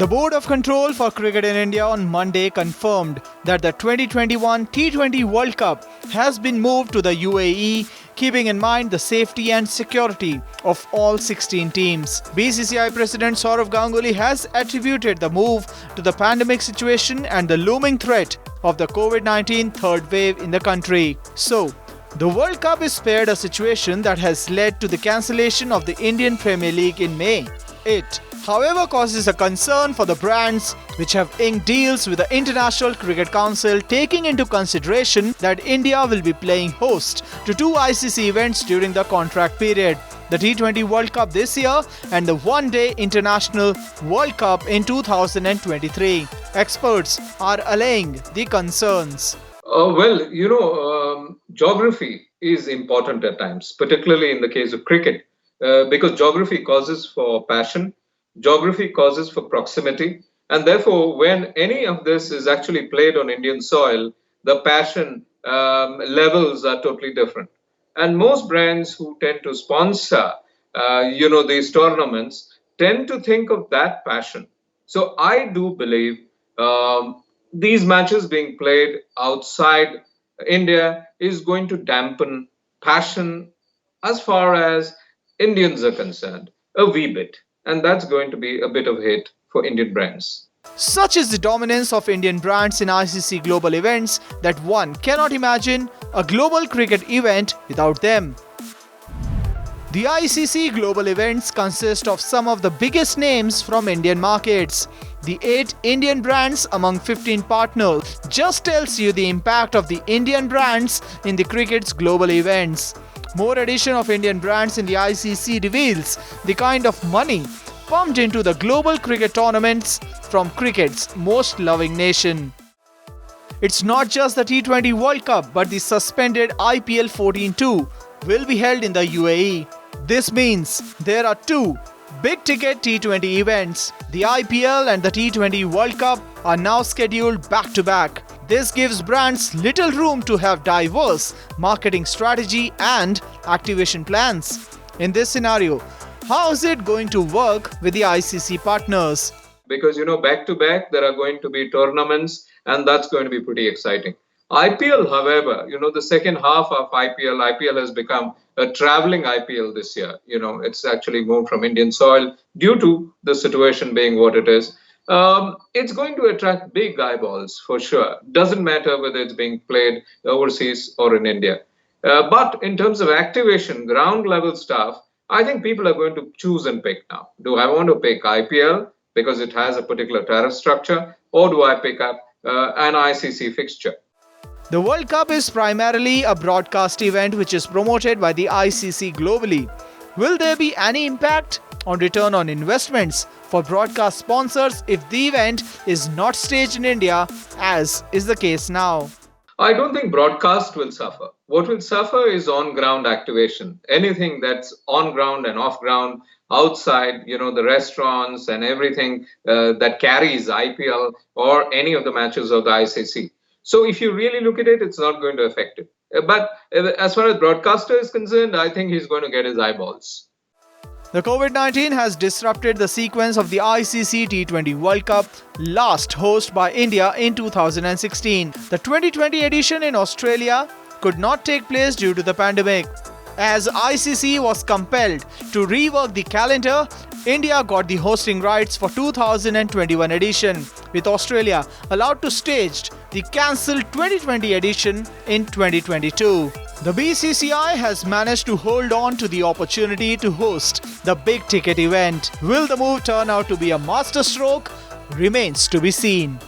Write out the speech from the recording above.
The Board of Control for Cricket in India on Monday confirmed that the 2021 T20 World Cup has been moved to the UAE, keeping in mind the safety and security of all 16 teams. BCCI President Sourav Ganguly has attributed the move to the pandemic situation and the looming threat of the COVID-19 third wave in the country. So, the World Cup is spared a situation that has led to the cancellation of the Indian Premier League in May. It, however, causes a concern for the brands which have inked deals with the International Cricket Council, taking into consideration that India will be playing host to two ICC events during the contract period, the T20 World Cup this year and the One-Day International World Cup in 2023. Experts are allaying the concerns. Geography is important at times, particularly in the case of cricket, because geography causes for passion, geography causes for proximity, and therefore when any of this is actually played on Indian soil, the passion levels are totally different. And most brands who tend to sponsor, these tournaments tend to think of that passion. So I do believe these matches being played outside India is going to dampen passion as far as Indians are concerned, a wee bit. And that's going to be a bit of a hit for Indian brands. Such is the dominance of Indian brands in ICC global events that one cannot imagine a global cricket event without them. The ICC global events consist of some of the biggest names from Indian markets. The 8 Indian brands among 15 partners just tells you the impact of the Indian brands in the cricket's global events. More addition of Indian brands in the ICC reveals the kind of money pumped into the global cricket tournaments from cricket's most loving nation. It's not just the T20 World Cup, but the suspended IPL 14-2 will be held in the UAE. This means there are two big-ticket T20 events. The IPL and the T20 World Cup are now scheduled back-to-back. This gives brands little room to have diverse marketing strategy and activation plans. In this scenario, how is it going to work with the ICC partners? Because, back-to-back, there are going to be tournaments, and that's going to be pretty exciting. IPL, however, the second half of IPL has become a traveling IPL this year. It's actually moved from Indian soil due to the situation being what it is. It's going to attract big eyeballs for sure. Doesn't matter whether it's being played overseas or in India. But in terms of activation, ground level stuff, I think people are going to choose and pick now. Do I want to pick IPL because it has a particular tariff structure, or do I pick up an ICC fixture? The World Cup is primarily a broadcast event which is promoted by the ICC globally. Will there be any impact on return on investments for broadcast sponsors if the event is not staged in India, as is the case now? I don't think broadcast will suffer. What will suffer is on-ground activation. Anything that's on-ground and off-ground, outside, the restaurants and everything that carries IPL or any of the matches of the ICC. So if you really look at it, it's not going to affect it. But as far as broadcaster is concerned, I think he's going to get his eyeballs. The COVID-19 has disrupted the sequence of the ICC T20 World Cup, last hosted by India in 2016. The 2020 edition in Australia could not take place due to the pandemic. As ICC was compelled to rework the calendar, India got the hosting rights for 2021 edition, with Australia allowed to stage the cancelled 2020 edition in 2022. The BCCI has managed to hold on to the opportunity to host the big ticket event. Will the move turn out to be a masterstroke? Remains to be seen.